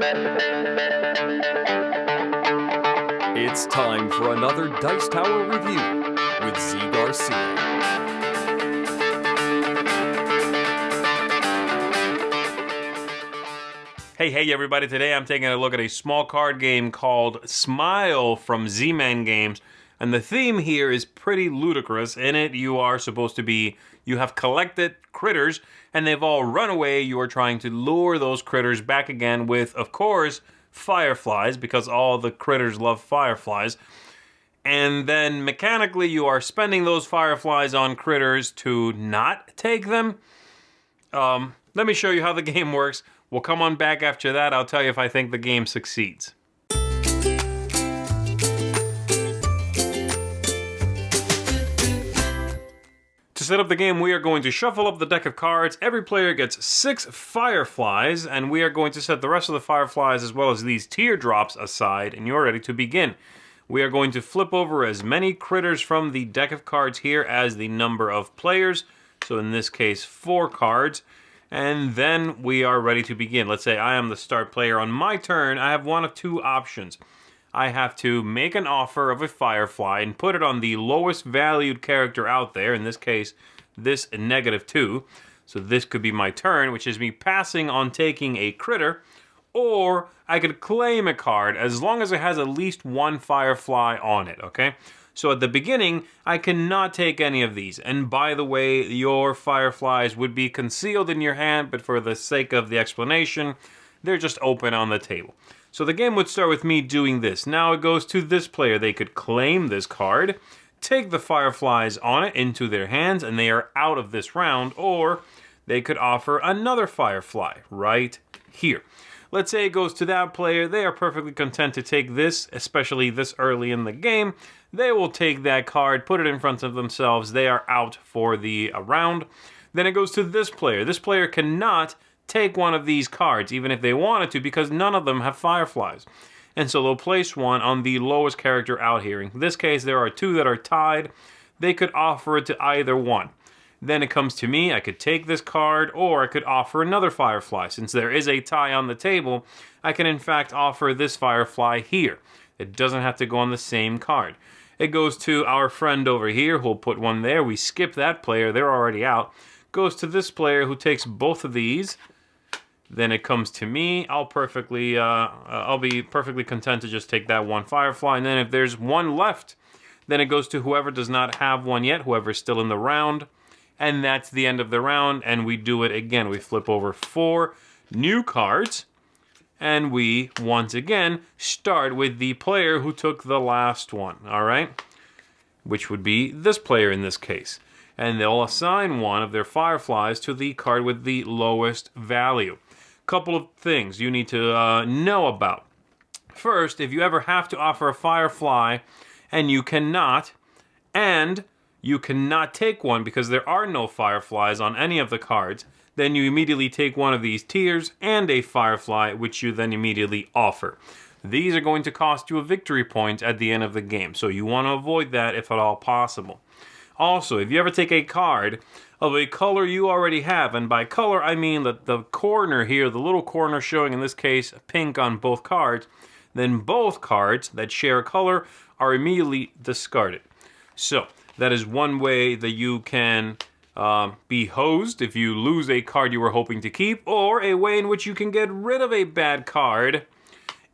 It's time for another Dice Tower review with Zee Garcia. Hey everybody, today I'm taking a look at a small card game called Smile from Z-Man Games, and the theme here is pretty ludicrous. In it, you have collected critters, and they've all run away. You are trying to lure those critters back again with, of course, fireflies, because all the critters love fireflies. And then mechanically, you are spending those fireflies on critters to not take them. Let me show you how the game works. We'll come on back after that. I'll tell you if I think the game succeeds. To set up the game, we are going to shuffle up the deck of cards. Every player gets 6 fireflies, and we are going to set the rest of the fireflies as well as these teardrops aside, and you're ready to begin. We are going to flip over as many critters from the deck of cards here as the number of players. So in this case, 4 cards. And then we are ready to begin. Let's say I am the start player. On my turn, I have one of 2 options. I have to make an offer of a firefly and put it on the lowest valued character out there. In this case, this -2. So this could be my turn, which is me passing on taking a critter. Or I could claim a card as long as it has at least 1 firefly on it, okay? So at the beginning, I cannot take any of these. And by the way, your fireflies would be concealed in your hand, but for the sake of the explanation, they're just open on the table. So the game would start with me doing this. Now it goes to this player. They could claim this card, take the fireflies on it into their hands, and they are out of this round, or they could offer another firefly right here. Let's say it goes to that player. They are perfectly content to take this, especially this early in the game. They will take that card, put it in front of themselves. They are out for the round. Then it goes to this player. This player cannot take one of these cards, even if they wanted to, because none of them have fireflies. And so they'll place one on the lowest character out here. In this case, there are 2 that are tied. They could offer it to either one. Then it comes to me. I could take this card, or I could offer another firefly. Since there is a tie on the table, I can in fact offer this firefly here. It doesn't have to go on the same card. It goes to our friend over here who'll put one there. We skip that player. They're already out. Goes to this player who takes both of these. Then it comes to me. I'll be perfectly content to just take that 1 firefly. And then if there's 1 left, then it goes to whoever does not have one yet, whoever's still in the round. And that's the end of the round, and we do it again. We flip over 4 new cards, and we, once again, start with the player who took the last one, all right? Which would be this player in this case. And they'll assign one of their fireflies to the card with the lowest value. Couple of things you need to know about. First, if you ever have to offer a firefly, and you cannot take one because there are no fireflies on any of the cards, then you immediately take one of these tears and a firefly, which you then immediately offer. These are going to cost you a victory point at the end of the game, so you want to avoid that if at all possible. Also, if you ever take a card of a color you already have, and by color I mean that the corner here, the little corner showing in this case pink on both cards, then both cards that share a color are immediately discarded. So that is one way that you can be hosed if you lose a card you were hoping to keep, or a way in which you can get rid of a bad card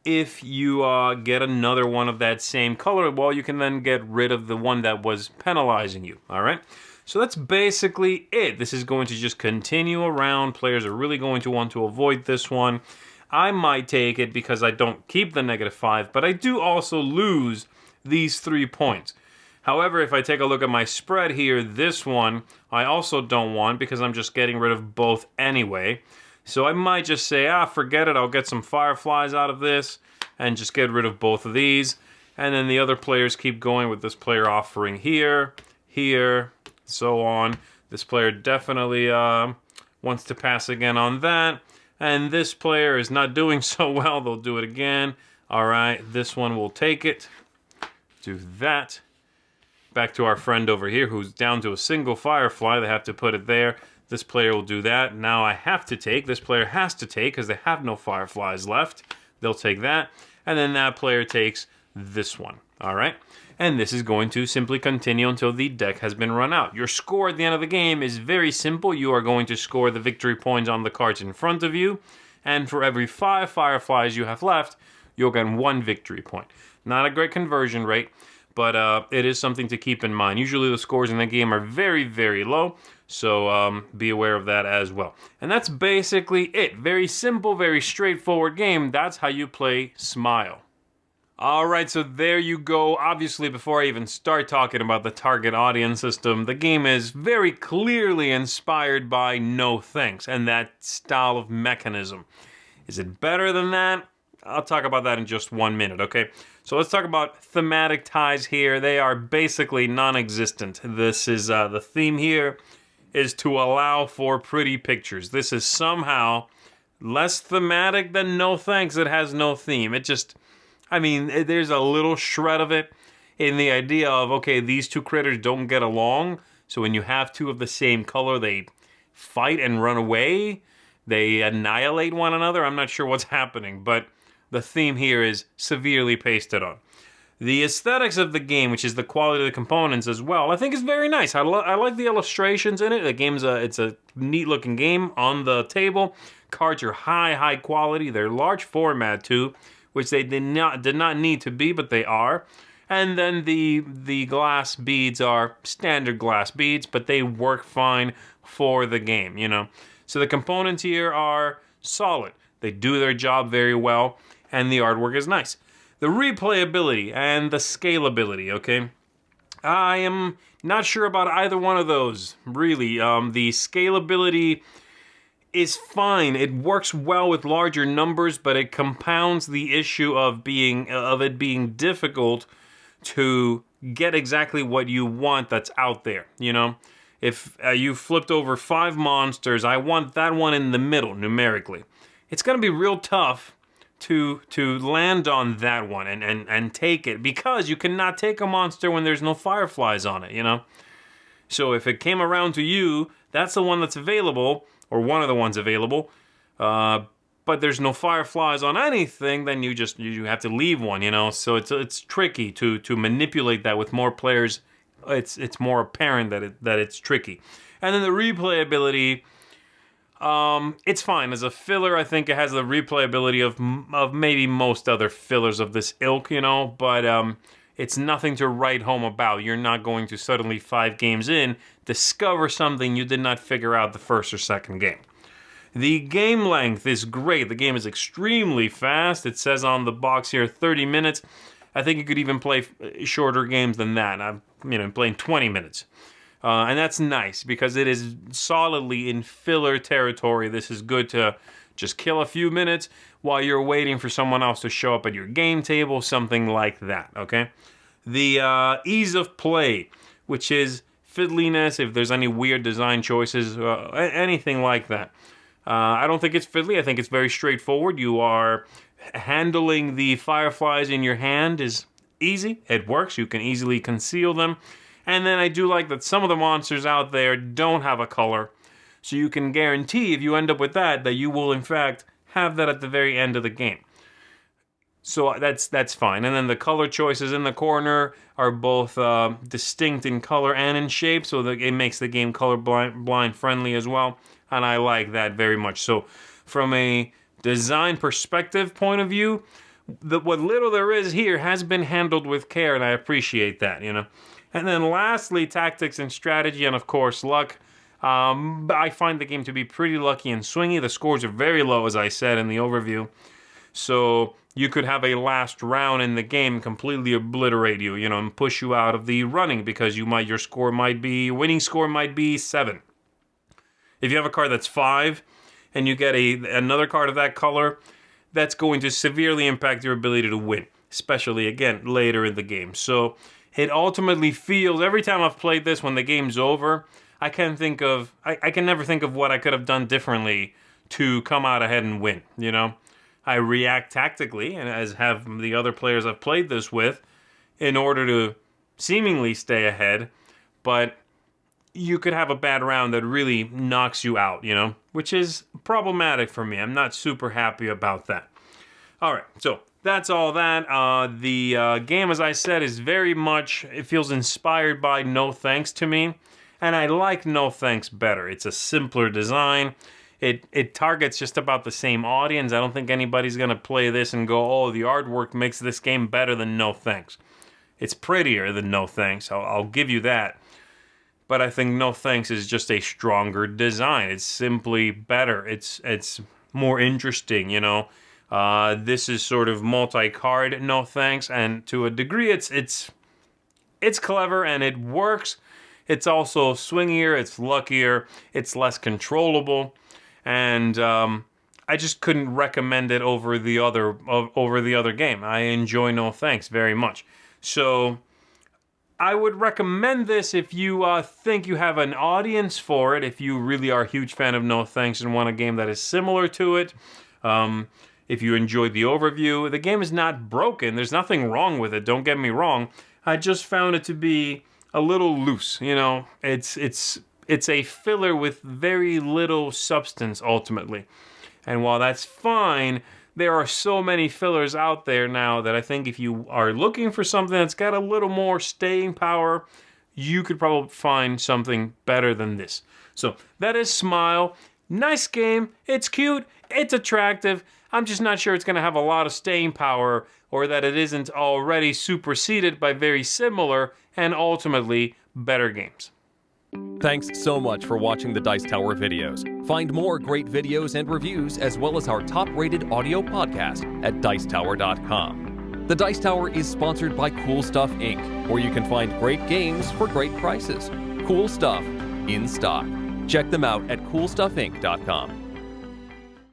if you get another one of that same color. Well, you can then get rid of the one that was penalizing you, all right? So that's basically it. This is going to just continue around. Players are really going to want to avoid this one. I might take it because I don't keep the -5, but I do also lose these 3 points. However, if I take a look at my spread here, this one I also don't want because I'm just getting rid of both anyway. So I might just say, forget it, I'll get some fireflies out of this and just get rid of both of these. And then the other players keep going with this player offering here, so on. This player definitely wants to pass again on that. And this player is not doing so well, they'll do it again. All right, this one will take it. Do that. Back to our friend over here who's down to a single firefly. They have to put it there. This player will do that. Now I have to take. This player has to take because they have no fireflies left. they'll take that, and then that player takes this one. All right? And this is going to simply continue until the deck has been run out. Your score at the end of the game is very simple. You are going to score the victory points on the cards in front of you, and for every 5 fireflies you have left, you'll get 1 victory point. Not a great conversion rate, but it is something to keep in mind. Usually the scores in the game are very, very low, so be aware of that as well. And that's basically it. Very simple, very straightforward game. That's how you play Smile. Alright, so there you go. Obviously, before I even start talking about the target audience system, the game is very clearly inspired by No Thanks and that style of mechanism. Is it better than that? I'll talk about that in just 1 minute, okay? So let's talk about thematic ties here. They are basically non-existent. This is, the theme here is to allow for pretty pictures. This is somehow less thematic than No Thanks. It has no theme. It just... there's a little shred of it in the idea of, okay, these two critters don't get along, so when you have two of the same color, they fight and run away, they annihilate one another. I'm not sure what's happening, but the theme here is severely pasted on. The aesthetics of the game, which is the quality of the components as well, I think is very nice. I like the illustrations in it. The game's it's a neat-looking game on the table. Cards are high quality. They're large format, too, which they did not need to be, but they are. And then the glass beads are standard glass beads, but they work fine for the game, you know. So the components here are solid. They do their job very well, and the artwork is nice. The replayability and the scalability, okay? I am not sure about either one of those, really. The scalability is fine. It works well with larger numbers, but it compounds the issue of it being difficult to get exactly what you want that's out there, you know? If you flipped over 5 monsters, I want that one in the middle, numerically. It's going to be real tough to land on that one and take it, because you cannot take a monster when there's no fireflies on it, you know? So if it came around to you, that's the one that's available, or one of the ones available, but there's no fireflies on anything, then you have to leave one, you know? So it's tricky to manipulate that with more players. It's more apparent that it's tricky. And then the replayability, it's fine. As a filler, I think it has the replayability of maybe most other fillers of this ilk, you know? But it's nothing to write home about. You're not going to suddenly 5 games in discover something you did not figure out the first or second game. The game length is great. The game is extremely fast. It says on the box here 30 minutes. I think you could even play shorter games than that. I'm playing 20 minutes. And that's nice because it is solidly in filler territory. This is good to just kill a few minutes while you're waiting for someone else to show up at your game table, something like that, okay? The ease of play, which is fiddliness, if there's any weird design choices, anything like that. I don't think it's fiddly. I think it's very straightforward. You are handling the fireflies in your hand is easy. It works. You can easily conceal them. And then I do like that some of the monsters out there don't have a color. So you can guarantee if you end up with that you will in fact have that at the very end of the game. So that's fine. And then the color choices in the corner are both distinct in color and in shape, so that it makes the game color blind friendly as well. And I like that very much. So from a design perspective point of view, what little there is here has been handled with care, and I appreciate that, you know. And then lastly, tactics and strategy, and of course luck. I find the game to be pretty lucky and swingy. The scores are very low, as I said in the overview. So you could have a last round in the game completely obliterate you, you know, and push you out of the running because your winning score might be 7. If you have a card that's 5 and you get another card of that color, that's going to severely impact your ability to win, especially, again, later in the game. So it ultimately feels, every time I've played this, when the game's over, I can never think of what I could have done differently to come out ahead and win, you know? I react tactically, and as have the other players I've played this with, in order to seemingly stay ahead, but you could have a bad round that really knocks you out, you know, which is problematic for me. I'm not super happy about that. All right, so that's all that. The game, as I said, is very much, it feels inspired by No Thanks to me. And I like No Thanks better. It's a simpler design. It targets just about the same audience. I don't think anybody's going to play this and go, oh, the artwork makes this game better than No Thanks. It's prettier than No Thanks. I'll give you that. But I think No Thanks is just a stronger design. It's simply better. It's more interesting, you know. This is sort of multi-card No Thanks, and to a degree it's clever and it works. It's also swingier, it's luckier, it's less controllable, and I just couldn't recommend it over the other game. I enjoy No Thanks very much. So I would recommend this if you think you have an audience for it, if you really are a huge fan of No Thanks and want a game that is similar to it. If you enjoyed the overview, the game is not broken. There's nothing wrong with it, don't get me wrong. I just found it to be a little loose, you know. It's a filler with very little substance ultimately. And while that's fine, there are so many fillers out there now that I think if you are looking for something that's got a little more staying power, you could probably find something better than this. So that is Smile. Nice game. It's cute. It's attractive. I'm just not sure it's going to have a lot of staying power, or that it isn't already superseded by very similar and ultimately better games. Thanks so much for watching the Dice Tower videos. Find more great videos and reviews, as well as our top-rated audio podcast at Dicetower.com. The Dice Tower is sponsored by Cool Stuff Inc., where you can find great games for great prices. Cool stuff in stock. Check them out at CoolStuffInc.com.